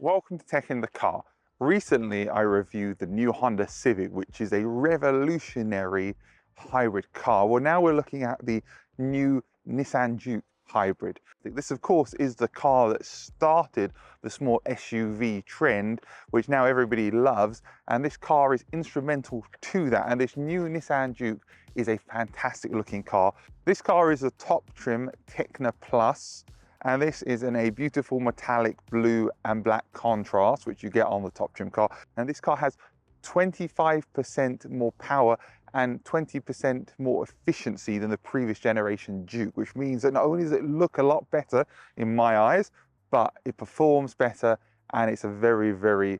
Welcome to Tech in the Car. Recently, I reviewed the new Honda Civic, which is a revolutionary hybrid car. Well, now we're looking at the new Nissan Juke hybrid. This, of course, is the car that started the small SUV trend, which now everybody loves, and this car is instrumental to that. And this new Nissan Juke is a fantastic looking car. This car is a top trim Techno Plus, and this is in a beautiful metallic blue and black contrast, which you get on the top trim car. And this car has 25% more power and 20% more efficiency than the previous generation Juke, which means that not only does it look a lot better in my eyes, but it performs better, and it's a very, very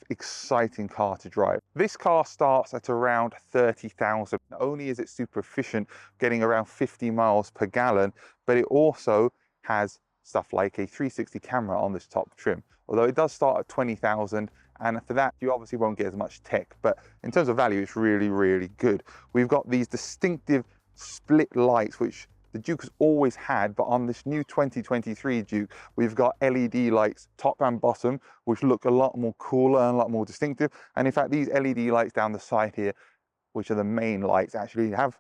exciting car to drive. This car starts at around 30,000. Not only is it super efficient, getting around 50 miles per gallon, but it also has stuff like a 360 camera on this top trim. Although it does start at 20,000, and for that you obviously won't get as much tech, but in terms of value it's really, really good. We've got these distinctive split lights which the Duke has always had, but on this new 2023 Duke we've got LED lights top and bottom, which look a lot more cooler and a lot more distinctive. And in fact, these LED lights down the side here, which are the main lights, actually have,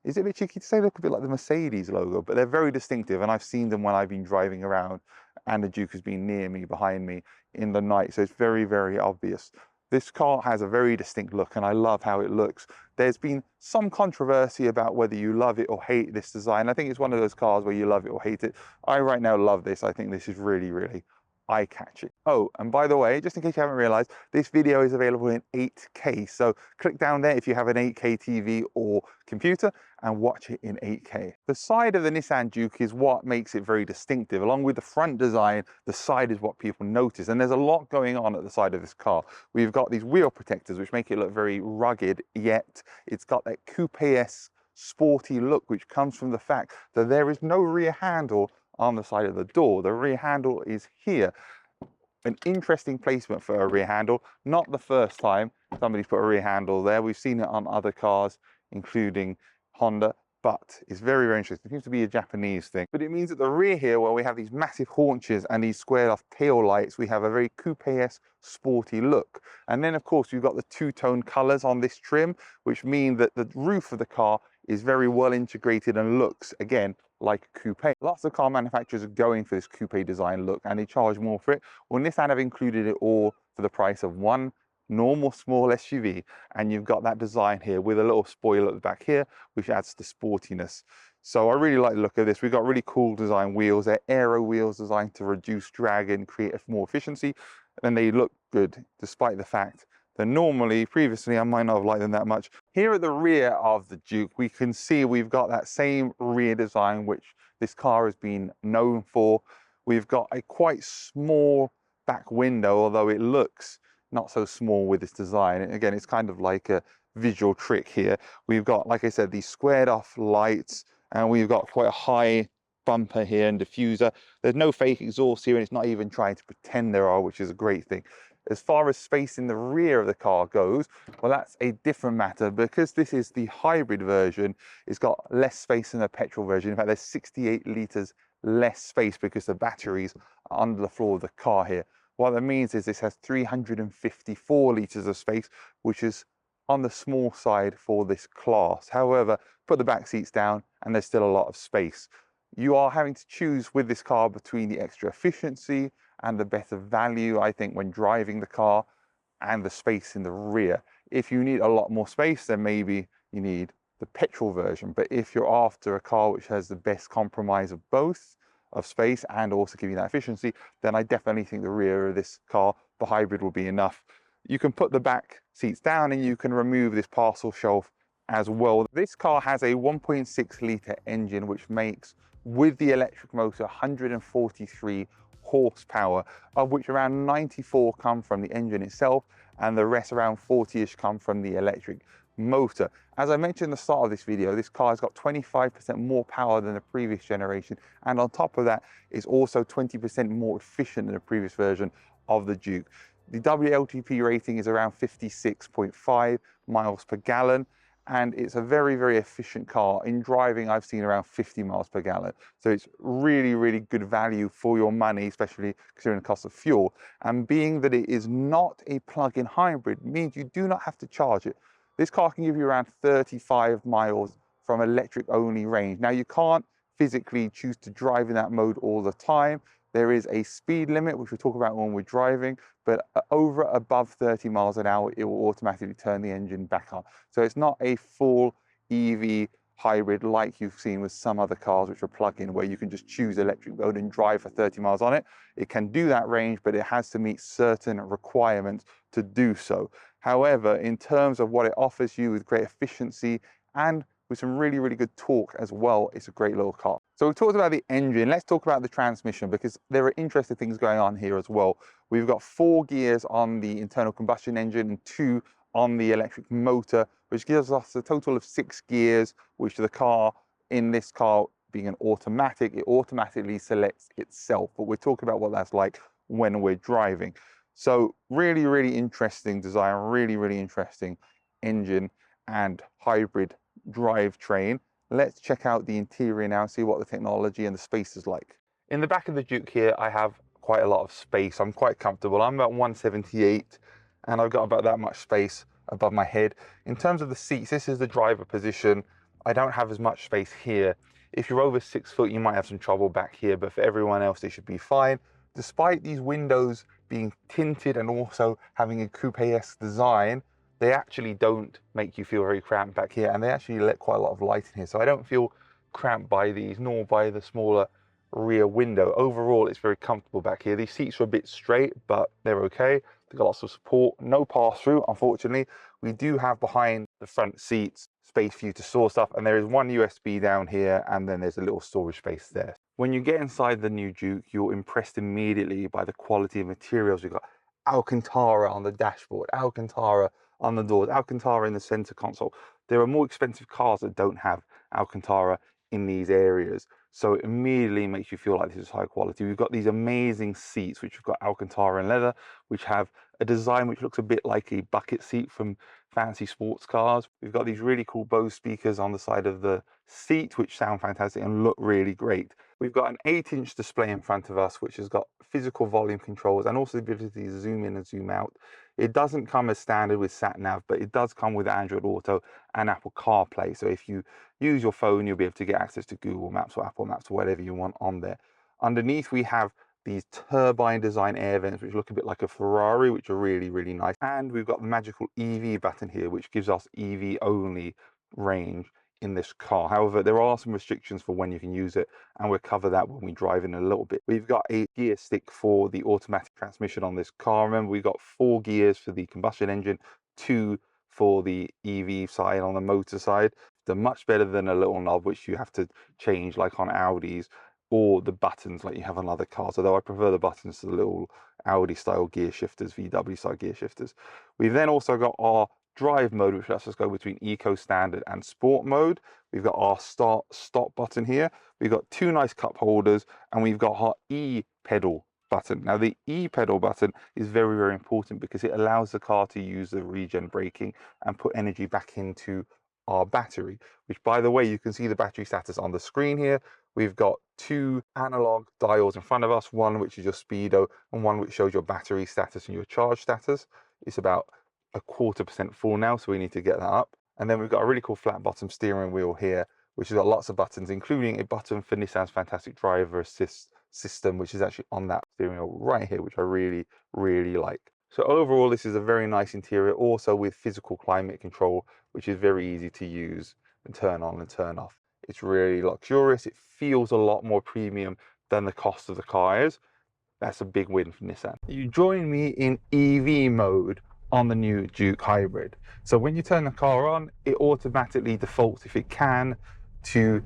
is it a bit cheeky to say, look a bit like the Mercedes logo, but they're very distinctive, and I've seen them when I've been driving around and the Duke has been near me, behind me in the night, so it's very, very obvious. This car has a very distinct look, and I love how it looks. There's been some controversy about whether you love it or hate this design. I think it's one of those cars where you love it or hate it. I right now love this. I think this is really, really eye-catching. Oh, and by the way, just in case you haven't realized, this video is available in 8K. So click down there if you have an 8K TV or computer and watch it in 8K. The side of the Nissan Juke is what makes it very distinctive. Along with the front design, the side is what people notice. And there's a lot going on at the side of this car. We've got these wheel protectors, which make it look very rugged, yet it's got that coupe-esque sporty look, which comes from the fact that there is no rear handle on the side of the door. The rear handle is here. An interesting placement for a rear handle. Not the first time somebody's put a rear handle there. We've seen it on other cars, including Honda, but it's very, very interesting. It seems to be a Japanese thing. But it means at the rear here, where we have these massive haunches and these squared off tail lights, we have a very coupe-esque sporty look. And then of course we've got the two-tone colors on this trim, which mean that the roof of the car is very well integrated and looks, again, like a coupe. Lots of car manufacturers are going for this coupe design look, and they charge more for it. Well, Nissan have included it all for the price of one normal small SUV, and you've got that design here with a little spoiler at the back here, which adds to sportiness. So I really like the look of this. We've got really cool design wheels. They're aero wheels designed to reduce drag and create more efficiency, and they look good despite the fact that normally, previously, I might not have liked them that much. Here at the rear of the Duke, we can see we've got that same rear design which this car has been known for. We've got a quite small back window, although it looks not so small with this design. And again, it's kind of like a visual trick here. We've got, like I said, these squared off lights, and we've got quite a high bumper here and diffuser. There's no fake exhaust here, and it's not even trying to pretend there are, which is a great thing. As far as space in the rear of the car goes, well, that's a different matter, because this is the hybrid version. It's got less space than the petrol version. In fact, there's 68 litres less space because the batteries are under the floor of the car here. What that means is this has 354 litres of space, which is on the small side for this class. However, put the back seats down and there's still a lot of space. You are having to choose with this car between the extra efficiency and the better value, I think, when driving the car, and the space in the rear. If you need a lot more space, then maybe you need the petrol version. But if you're after a car which has the best compromise of both, of space and also giving that efficiency, then I definitely think the rear of this car, the hybrid, will be enough. You can put the back seats down and you can remove this parcel shelf as well. This car has a 1.6 litre engine, which makes, with the electric motor, 143 horsepower, of which around 94 come from the engine itself, and the rest, around 40-ish, come from the electric motor. As I mentioned at the start of this video, this car has got 25% more power than the previous generation, and on top of that, it's also 20% more efficient than the previous version of the Duke. The WLTP rating is around 56.5 miles per gallon, and it's a very, very efficient car. In driving, I've seen around 50 miles per gallon. So it's really, really good value for your money, especially considering the cost of fuel. And being that it is not a plug-in hybrid means you do not have to charge it. This car can give you around 35 miles from electric only range. Now you can't physically choose to drive in that mode all the time. There is a speed limit, which we'll talk about when we're driving, but over above 30 miles an hour, it will automatically turn the engine back on. So it's not a full EV hybrid like you've seen with some other cars which are plug-in, where you can just choose electric mode and drive for 30 miles on it. It can do that range, but it has to meet certain requirements to do so. However, in terms of what it offers you with great efficiency and with some really, really good torque as well, it's a great little car. So we've talked about the engine, let's talk about the transmission, because there are interesting things going on here as well. We've got 4 gears on the internal combustion engine and 2 on the electric motor, which gives us a total of 6 gears, which the car, in this car being an automatic, it automatically selects itself. But we're talking about what that's like when we're driving. So really, really interesting design, really, really interesting engine and hybrid drivetrain. Let's check out the interior now and see what the technology and the space is like. In the back of the Juke here, I have quite a lot of space. I'm quite comfortable. I'm about 178 and I've got about that much space above my head. In terms of the seats, this is the driver position. I don't have as much space here. If you're over 6 foot, you might have some trouble back here, but for everyone else, they should be fine. Despite these windows being tinted and also having a coupe-esque design, they actually don't make you feel very cramped back here, and they actually let quite a lot of light in here. So I don't feel cramped by these, nor by the smaller rear window. Overall, it's very comfortable back here. These seats are a bit straight, but they're okay. They've got lots of support, no pass-through, unfortunately. We do have behind the front seats space for you to store stuff, and there is one USB down here, and then there's a little storage space there. When you get inside the new Juke, you're impressed immediately by the quality of materials. We've got Alcantara on the dashboard, Alcantara on the doors, Alcantara in the center console. There are more expensive cars that don't have Alcantara in these areas, so it immediately makes you feel like this is high quality. We've got these amazing seats which have got Alcantara and leather, which have a design which looks a bit like a bucket seat from fancy sports cars. We've got these really cool Bose speakers on the side of the seat which sound fantastic and look really great. We've got an 8-inch display in front of us which has got physical volume controls and also the ability to zoom in and zoom out. It doesn't come as standard with sat-nav, but it does come with Android Auto and Apple CarPlay. So if you use your phone, you'll be able to get access to Google Maps or Apple Maps or whatever you want on there. Underneath, we have these turbine design air vents, which look a bit like a Ferrari, which are really, really nice. And we've got the magical EV button here, which gives us EV only range in this car. However, there are some restrictions for when you can use it, and we'll cover that when we drive in a little bit. We've got a gear stick for the automatic transmission on this car. Remember, we've got 4 gears for the combustion engine, 2 for the EV side on the motor side. They're much better than a little knob which you have to change like on Audis, or the buttons like you have on other cars, although I prefer the buttons to the little Audi style gear shifters, VW style gear shifters. We've then also got our drive mode, which lets us go between eco, standard and sport mode. We've got our start stop button here. We've got 2 nice cup holders, and we've got our e-pedal button. Now the e-pedal button is very, very important because it allows the car to use the regen braking and put energy back into our battery, which, by the way, you can see the battery status on the screen here. We've got 2 analog dials in front of us, one which is your speedo and one which shows your battery status and your charge status. It's about 1/4% full now, so we need to get that up. And then we've got a really cool flat bottom steering wheel here, which has got lots of buttons, including a button for Nissan's fantastic driver assist system, which is actually on that steering wheel right here, which I really, really like. So overall, this is a very nice interior, also with physical climate control, which is very easy to use and turn on and turn off. It's really luxurious. It feels a lot more premium than the cost of the car is. That's a big win for Nissan. You join me in EV mode on the new Juke Hybrid. So when you turn the car on, it automatically defaults, if it can, to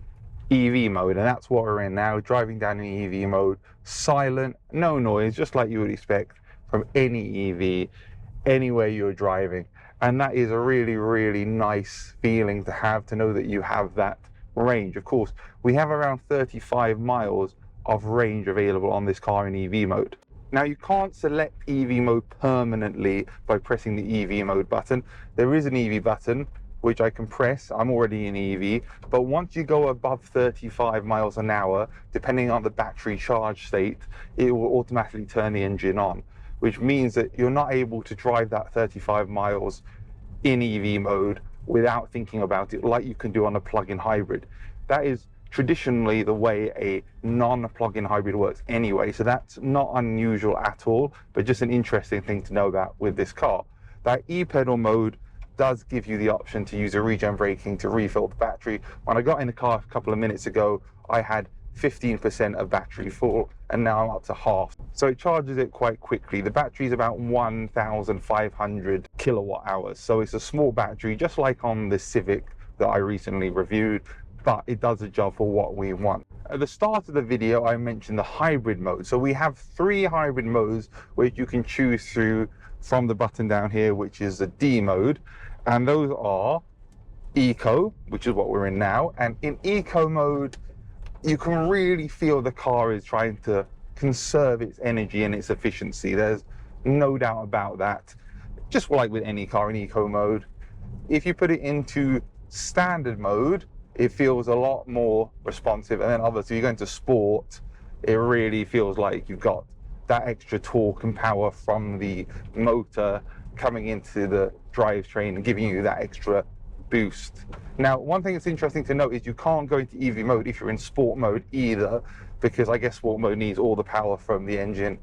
EV mode, and that's what we're in now, driving down in EV mode, silent, no noise, just like you would expect from any EV, anywhere you're driving. And that is a really, really nice feeling to have, to know that you have that range. Of course, we have around 35 miles of range available on this car in EV mode. Now, you can't select EV mode permanently by pressing the EV mode button. There is an EV button, which I can press. I'm already in EV, but once you go above 35 miles an hour, depending on the battery charge state, it will automatically turn the engine on, which means that you're not able to drive that 35 miles in EV mode without thinking about it like you can do on a plug-in hybrid. That is traditionally the way a non-plug-in hybrid works anyway, so that's not unusual at all, but just an interesting thing to know about with this car. That e-pedal mode does give you the option to use a regen braking to refill the battery. When I got in the car a couple of minutes ago, I had 15% of battery full, and now I'm up to half. So it charges it quite quickly. The battery is about 1,500 kilowatt hours. So it's a small battery, just like on the Civic that I recently reviewed, but it does the job for what we want. At the start of the video, I mentioned the hybrid mode. So we have 3 hybrid modes which you can choose through from the button down here, which is the D mode. And those are Eco, which is what we're in now. And in Eco mode, you can really feel the car is trying to conserve its energy and its efficiency. There's no doubt about that. Just like with any car in Eco mode. If you put it into standard mode, it feels a lot more responsive. And then obviously you go into sport, it really feels like you've got that extra torque and power from the motor coming into the drivetrain and giving you that extra boost. Now, one thing that's interesting to note is you can't go into EV mode if you're in sport mode either, because I guess sport mode needs all the power from the engine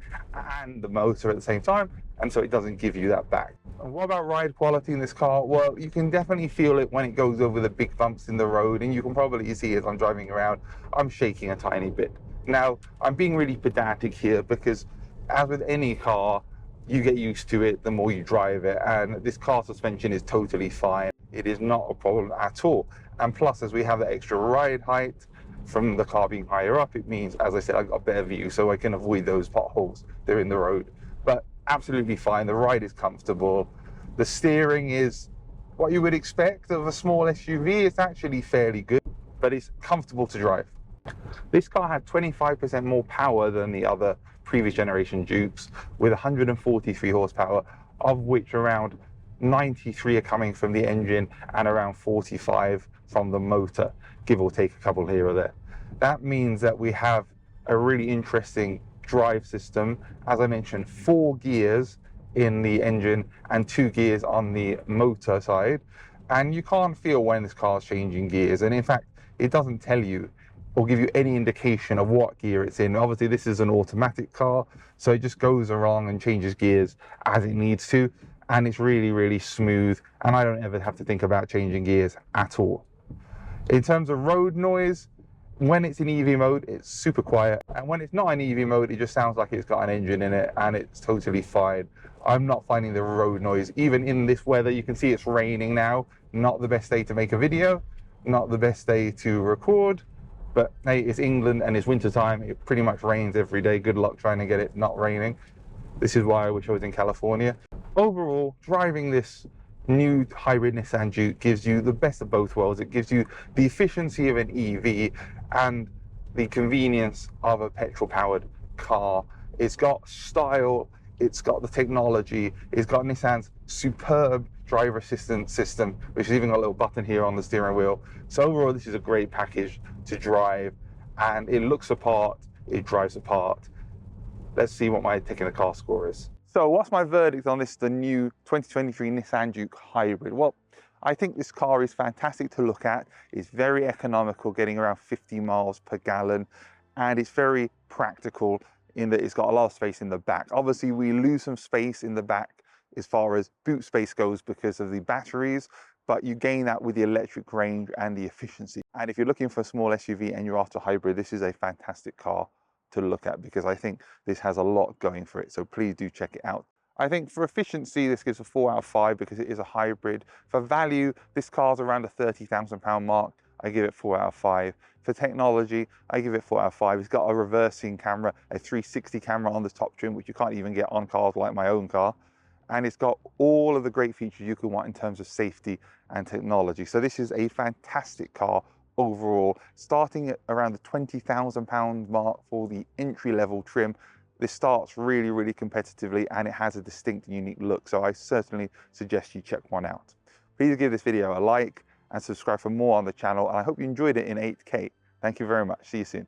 and the motor at the same time, and so it doesn't give you that back. And what about ride quality in this car? Well, you can definitely feel it when it goes over the big bumps in the road, and you can probably see as I'm driving around, I'm shaking a tiny bit. Now, I'm being really pedantic here because as with any car, you get used to it the more you drive it, and this car suspension is totally fine. It is not a problem at all. And plus, as we have that extra ride height from the car being higher up, it means, as I said, I've got a better view, so I can avoid those potholes that are in the road. But absolutely fine. The ride is comfortable. The steering is what you would expect of a small SUV. It's actually fairly good, but it's comfortable to drive. This car had 25% more power than the other previous generation Jukes, with 143 horsepower, of which around 93 are coming from the engine and around 45 from the motor, give or take a couple here or there. That means that we have a really interesting drive system. As I mentioned, 4 gears in the engine and 2 gears on the motor side, and you can't feel when this car is changing gears, and in fact it doesn't tell you or give you any indication of what gear it's in. Obviously this is an automatic car, so it just goes along and changes gears as it needs to, and it's really, really smooth, and I don't ever have to think about changing gears at all. In terms of road noise, when it's in EV mode, it's super quiet, and when it's not in EV mode, it just sounds like it's got an engine in it, and it's totally fine. I'm not finding the road noise, even in this weather. You can see it's raining now. Not the best day to make a video, not the best day to record, but hey, it's England and it's winter time. It pretty much rains every day. Good luck trying to get it not raining. This is why I wish I was in California. Overall, driving this new hybrid Nissan Juke gives you the best of both worlds. It gives you the efficiency of an EV and the convenience of a petrol-powered car. It's got style, it's got the technology, it's got Nissan's superb driver assistance system, which has even got a little button here on the steering wheel. So overall, this is a great package to drive, and it looks apart, it drives apart. Let's see what my taking the car score is. So what's my verdict on this, the new 2023 Nissan Juke Hybrid? Well, I think this car is fantastic to look at. It's very economical, getting around 50 miles per gallon, and it's very practical in that it's got a lot of space in the back. Obviously, we lose some space in the back as far as boot space goes because of the batteries, but you gain that with the electric range and the efficiency. And if you're looking for a small SUV and you're after a hybrid, this is a fantastic car to look at, because I think this has a lot going for it. So please do check it out. I think for efficiency, this gives a 4 out of 5 because it is a hybrid. For value, this car's around the £30,000 mark. I give it 4 out of 5. For technology, I give it 4 out of 5. It's got a reversing camera, a 360 camera on the top trim, which you can't even get on cars like my own car. And it's got all of the great features you could want in terms of safety and technology. So this is a fantastic car overall, starting at around the £20,000 mark for the entry-level trim. This starts really, really competitively, and it has a distinct and unique look. So I certainly suggest you check one out. Please give this video a like and subscribe for more on the channel. And I hope you enjoyed it in 8K. Thank you very much. See you soon.